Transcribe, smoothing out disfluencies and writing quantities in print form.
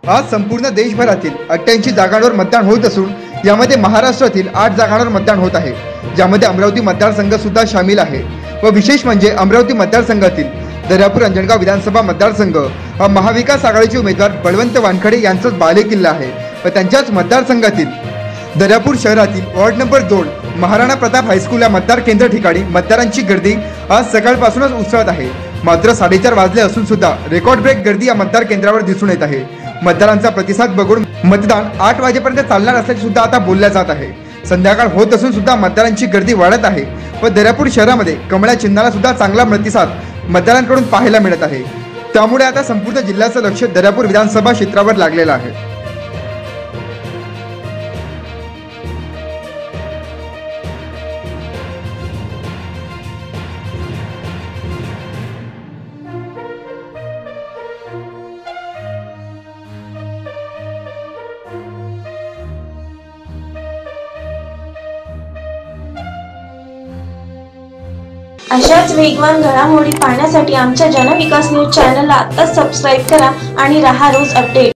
आज संपूर्ण देशभरातील 88 जागांवर मतदान होत असून यामध्ये महाराष्ट्रातील 8 जागांवर मतदान होत आहे, ज्यामध्ये अमरावती मतदारसंघ सुद्धा शामिल आहे। व विशेष म्हणजे अमरावती मतदारसंघातील दर्यापूर अंजनगाव विधानसभा मतदारसंघ हा महाविकास आघाडीचे उमेदवार बळवंत वानखडे यांचाच बालेकिल्ला आहे व त्यांच्याच मतदारसंघातील दर्यापूर शहरातील ward number 2 Maharana Pratap high school या मतदार केंद्र ठिकाणी मतदारांची गर्दी आज सकाळपासूनच उसळत आहे। मात्र 4:30 वाजले असून सुद्धा रेकॉर्ड ब्रेक गर्दी या मतदार केंद्रावर दिसून येत आहे। मतदारांचा प्रतिसाद बघून मतदान 8 वाजेपर्यंत चालणार असल्याचे सुद्धा आता बोलल्या जात आहे। संध्याकाळ होत असून सुद्धा मतदारांची गर्दी वाढत आहे व दर्यापूर शहरामध्ये कमळा चिन्हाला सुद्धा चांगला प्रतिसाद मतदारांकडून पाहायला मिळत आहे। त्यामुळे आता संपूर्ण जिल्ह्याचं लक्ष दर्यापूर विधानसभा क्षेत्रावर लागलेलं आहे। अशाच वेगवान घडामोडी पाहण्यासाठी आमच्या जनविकास न्यूज चॅनलला आत्ताच सबस्क्राईब करा आणि रहा रोज अपडेट।